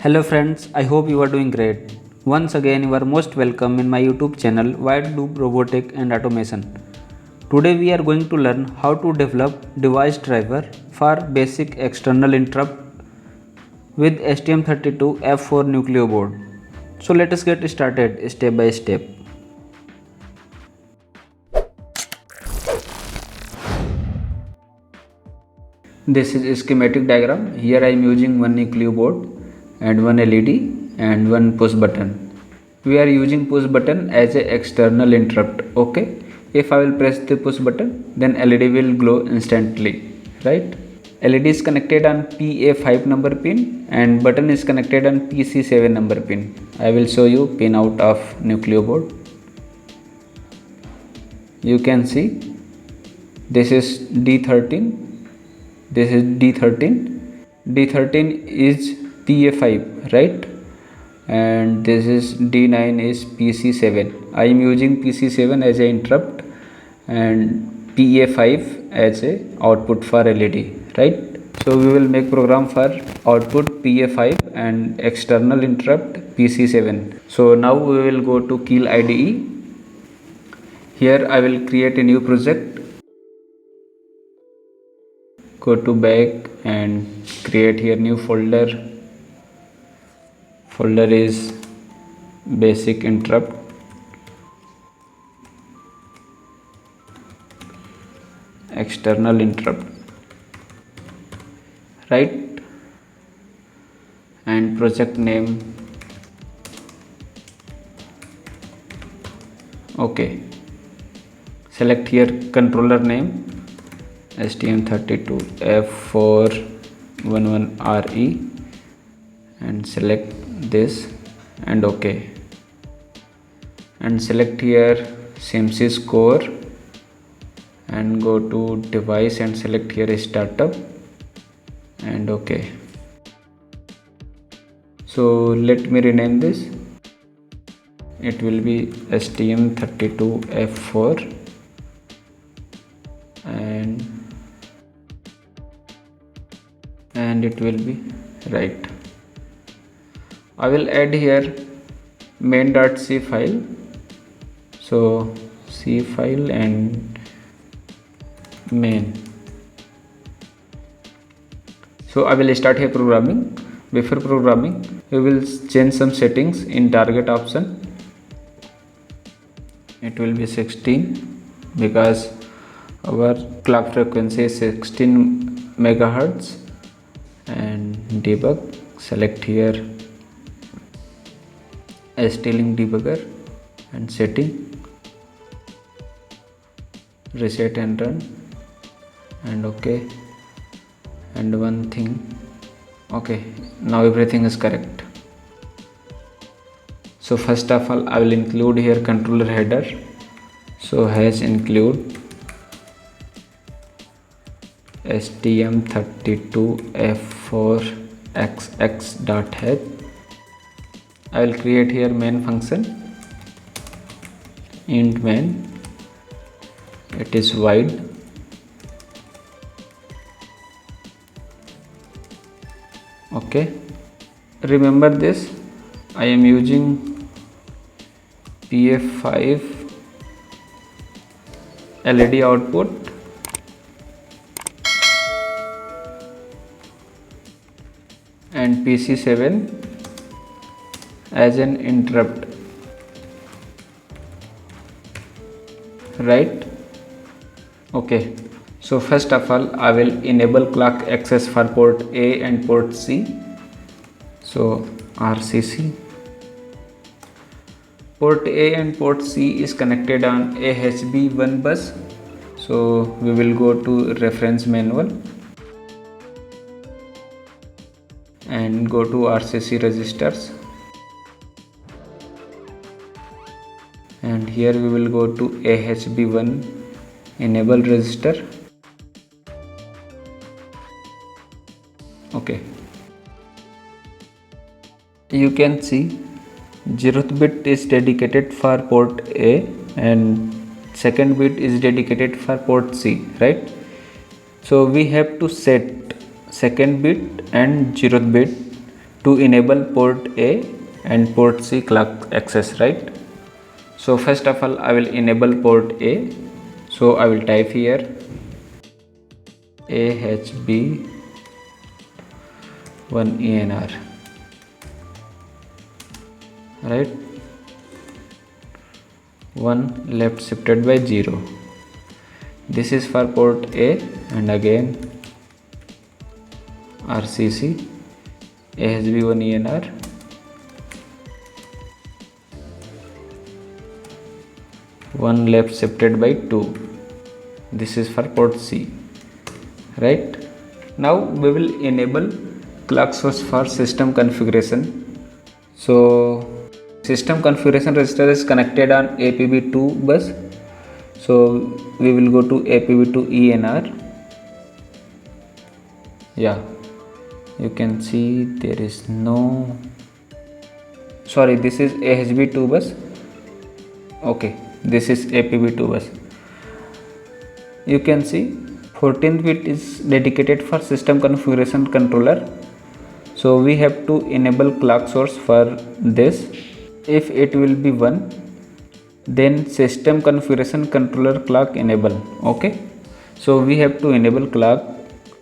Hello friends, I hope you are doing great. Once again, you are most welcome in my YouTube channel Wide Loop Robotic and Automation. Today we are going to learn how to develop device driver for basic external interrupt with STM32F4 Nucleo board. So let us get started step by step. This is a schematic diagram. Here I am using one Nucleo board and one LED and one push button. We are using push button as a external interrupt. Okay, if I will press the push button, then LED will glow instantly, right? LED is connected on PA5 number pin and button is connected on PC7 number pin. I will show you pin out of Nucleo board. You can see this is D13, this is D13. D13 is PA5, right? And this is D9 is PC7. I am using PC7 as a interrupt and PA5 as a output for LED, right? So we will make program for output PA5 and external interrupt PC7. So now we will go to Keil IDE. Here I will create a new project. Go to back and create here new folder. Folder is basic interrupt. External interrupt, right? And project name. Okay, select here controller name STM32F411RE and select this and OK, and select here SIMSYS core and go to device and select here startup and OK. So let me rename this. It will be STM32F4 and it will be right. I will add here main.c file. So C file and main. So I will start here programming. Before programming, we will change some settings in target option. It will be 16 because our clock frequency is 16 megahertz. And debug, select here ST-Link debugger and setting, reset and run and OK. And one thing, okay, now everything is correct. So first of all I will include here controller header. So hash include STM32F4XX.head. I will create here main function int main. It is wide. Okay, remember this, I am using PA5 LED output and PC7 as an interrupt, right? Okay, so first of all I will enable clock access for port A and port C. So RCC. Port A and port C is connected on AHB1 bus. So we will go to reference manual and go to RCC registers, and here we will go to AHB1 enable register. Okay, you can see 0th bit is dedicated for port A and second bit is dedicated for port C, right? So we have to set second bit and 0th bit to enable port A and port C clock access, right? So first of all I will enable port A. So I will type here AHB 1 ENR, right? 1 left shifted by 0. This is for port A, and again RCC AHB 1 ENR, 1 left shifted by 2. This is for port C, right? Now we will enable clock source for system configuration. So system configuration register is connected on APB2 bus. So we will go to APB2 ENR. Yeah, you can see there is no, sorry, this is AHB2 bus. Okay, this is APB2 bus. You can see 14th bit is dedicated for system configuration controller. So we have to enable clock source for this. If it will be 1, then system configuration controller clock enable. Okay, so we have to enable clock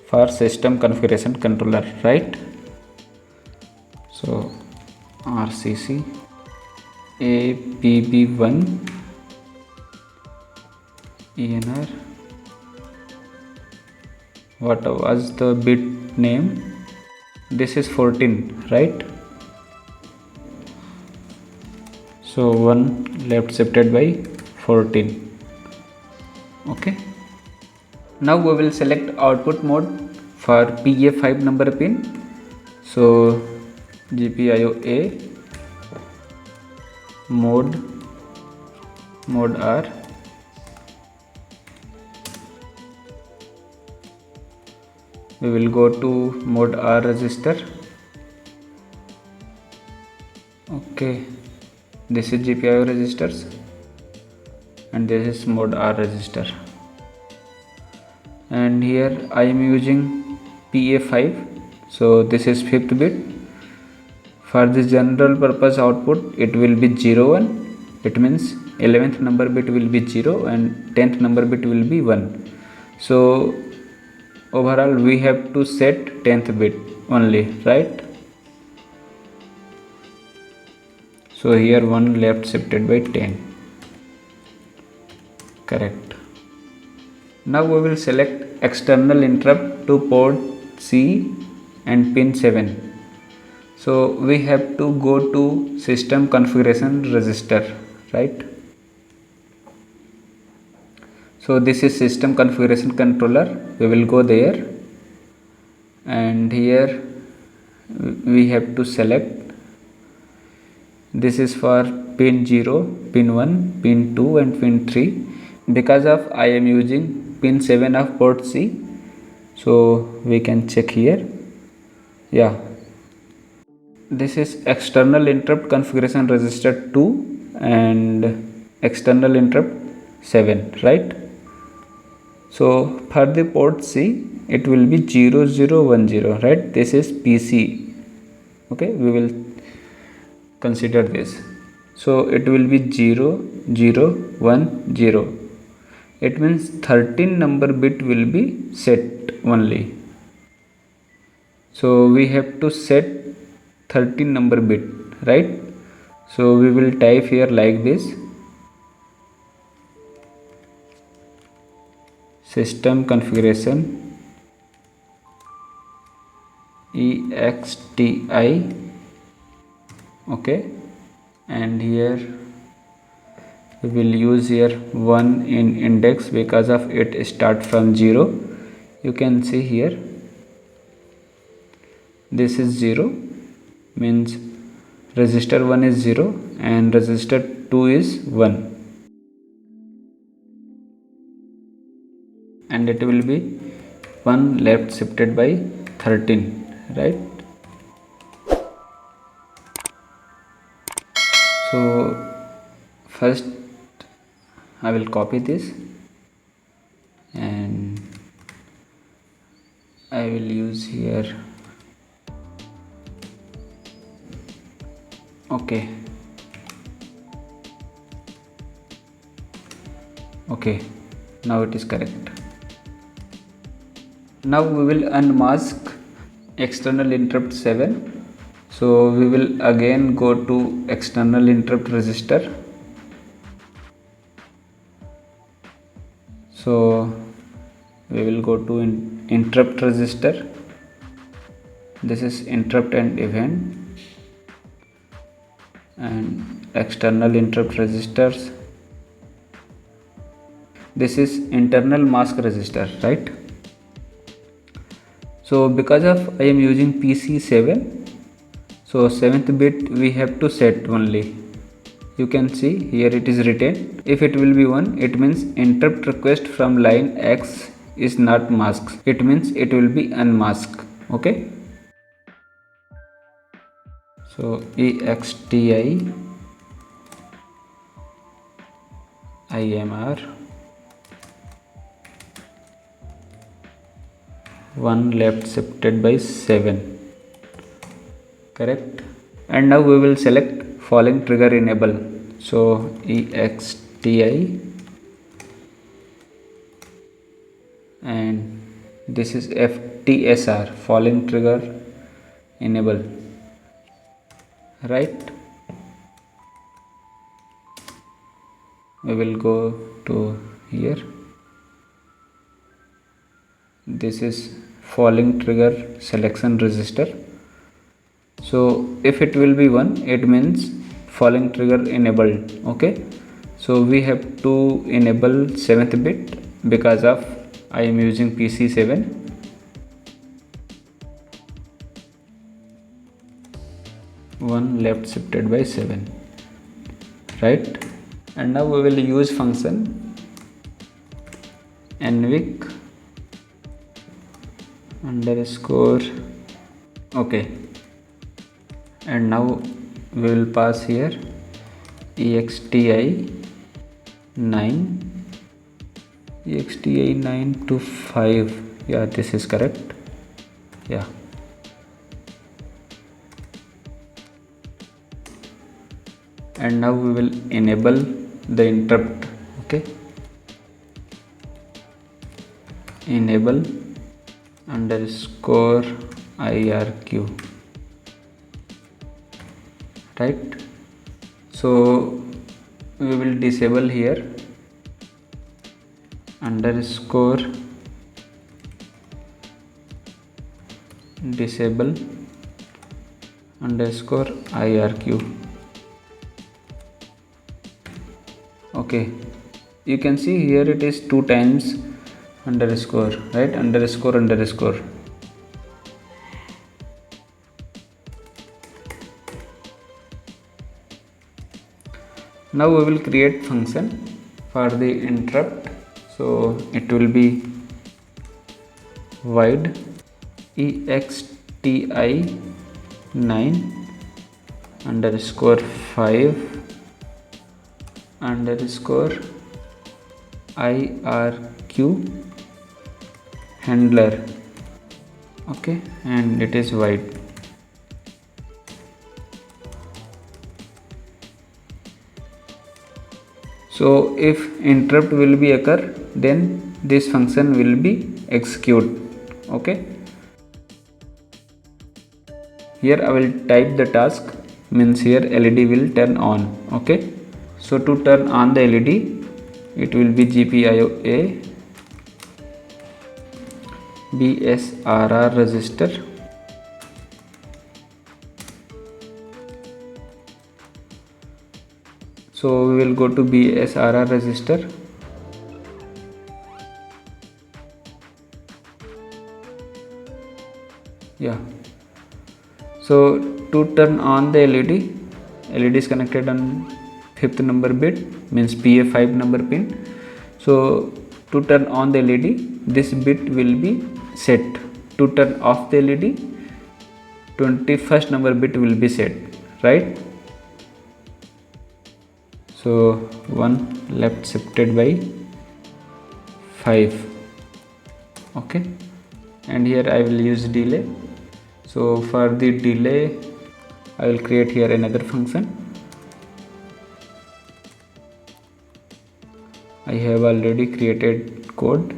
for system configuration controller, right? So RCC APB1 ENR, what was the bit name? This is 14, right? So 1 left shifted by 14. Okay, now we will select output mode for PA5 number pin. So GPIO A, mode R, we will go to mode R register. Okay, this is GPIO registers and this is mode R register, and here I am using PA5. so this is 5th bit. For the general purpose output it will be 0 1, it means 11th number bit will be 0 and 10th number bit will be 1. So overall we have to set 10th bit only, right? So here 1 left shifted by 10, correct. Now we will select external interrupt to port C and pin 7. So we have to go to system configuration register, right? So this is system configuration controller, we will go there, and here we have to select, this is for pin 0, pin 1, pin 2 and pin 3. Because of I am using pin 7 of port C, so we can check here. Yeah, this is external interrupt configuration register 2 and external interrupt 7, right? So for the port C it will be 0010, right? This is PC. Okay, we will consider this. So it will be 0010. It means 13 number bit will be set only. So we have to set 13 number bit, right? So we will type here like this: system configuration EXTI. Okay, and here we will use here 1 in index because of it start from 0. You can see here this is 0, means register 1 is 0 and register 2 is 1, and it will be 1 left shifted by 13, right? So first I will copy this and I will use here Okay. Okay, now it is correct. Now we will unmask external interrupt 7. So we will again go to external interrupt register. So we will go to interrupt register. This is interrupt and event and external interrupt registers. This is internal mask register, right? So because of I am using PC7, so 7th bit we have to set only. You can see here it is written, if it will be 1, it means interrupt request from line X is not masked. It means it will be unmasked. Okay. So EXTI IMR 1 left shifted by 7, correct. And now we will select falling trigger enable. So EXTI and this is FTSR, falling trigger enable, right. We will go to here. This is falling trigger selection register. So if it will be 1, it means falling trigger enabled. Okay, so we have to enable 7th bit because of I am using PC7. One left shifted by 7, right. And now we will use function nvic underscore. Okay, and now we will pass here EXTI 9 to 5. Yeah, this is correct. Yeah, and now we will enable the interrupt. Okay, enable underscore IRQ, right. So we will disable here underscore disable underscore IRQ. Okay, you can see here it is 2 times underscore, right, underscore. Now we will create function for the interrupt. So it will be void EXTI 9 underscore 5 underscore IRQ handler. Okay, and it is void. So if interrupt will be occur, then this function will be execute. Okay, here I will type the task, means here LED will turn on. Okay, so to turn on the LED, it will be GPIO BSRR register. So we will go to BSRR register. Yeah, so to turn on the LED is connected on 5th number bit, means PA5 number pin. So to turn on the LED, this bit will be set. To turn off the LED, 21st number bit will be set, right. So 1 left shifted by 5. Okay, and here I will use delay. So for the delay I will create here another function. I have already created code.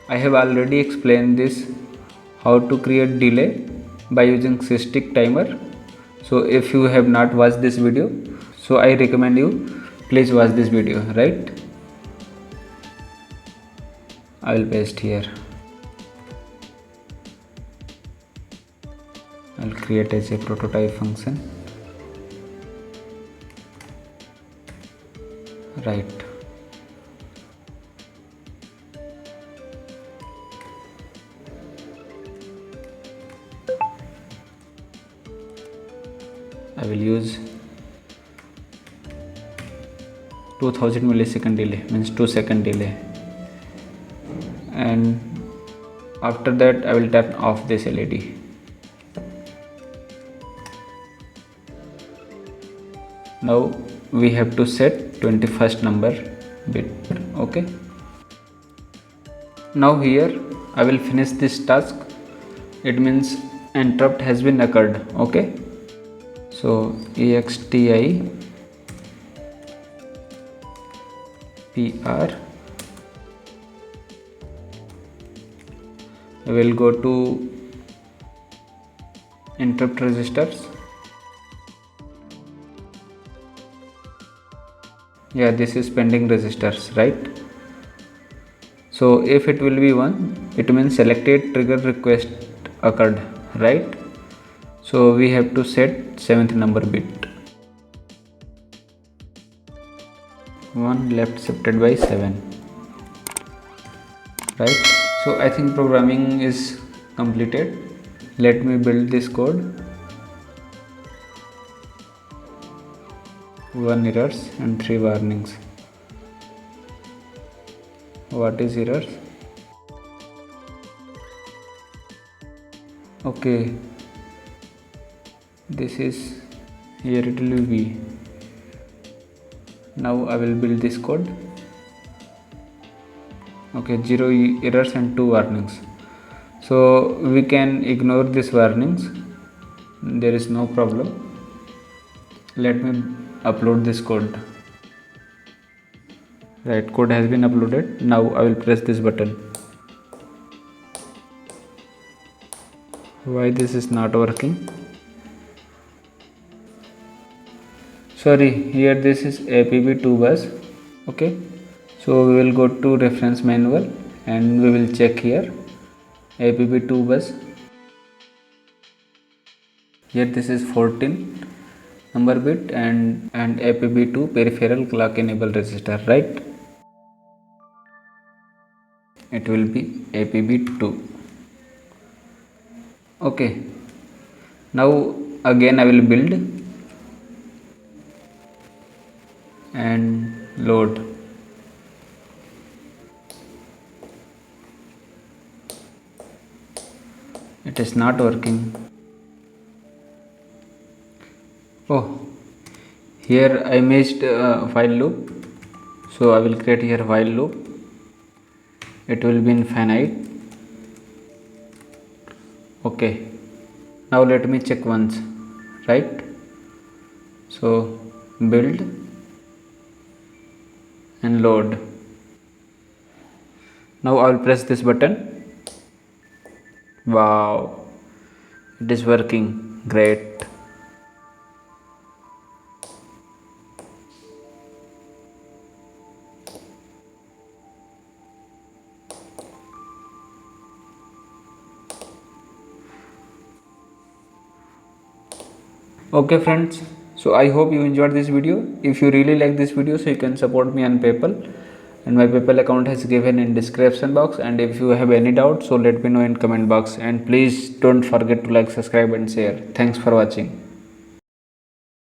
I have already explained this how to create delay by using sysdig timer. So if you have not watched this video, so I recommend you please watch this video, right? I will paste here. I will create as a prototype function, right? I will use 2000 millisecond delay, means 2 second delay, and after that I will turn off this LED. Now we have to set 21st number bit. Okay, now here I will finish this task. It means interrupt has been occurred. Okay, so exti pr, I will go to interrupt registers. Yeah, this is pending registers, right? So if it will be 1, it means selected trigger request occurred, right? So we have to set 7th number bit. 1 left shifted by 7, right? So I think programming is completed. Let me build this code. 1 errors and 3 warnings. What is errors? Okay, this is here, it will be. Now I will build this code. Okay, 0 errors and 2 warnings. So we can ignore these warnings, there is no problem. Let me upload this code. Right, code has been uploaded. Now I will press this button. Why this is not working? Sorry, here this is APB2 bus. Okay, so we will go to reference manual and we will check here APB2 bus. Here this is 14 number bit and APB2 peripheral clock enable register, right? It will be APB2. Okay, now again I will build and load. It is not working. Oh, here I missed while loop, so I will create here while loop. It will be infinite. Okay, now let me check once, right? So build and load. Now I will press this button. Wow, it is working great. Okay friends, so I hope you enjoyed this video. If you really like this video, so you can support me on PayPal, and my PayPal account is given in description box. And if you have any doubt, so let me know in comment box, and please don't forget to like, subscribe and share. Thanks for watching.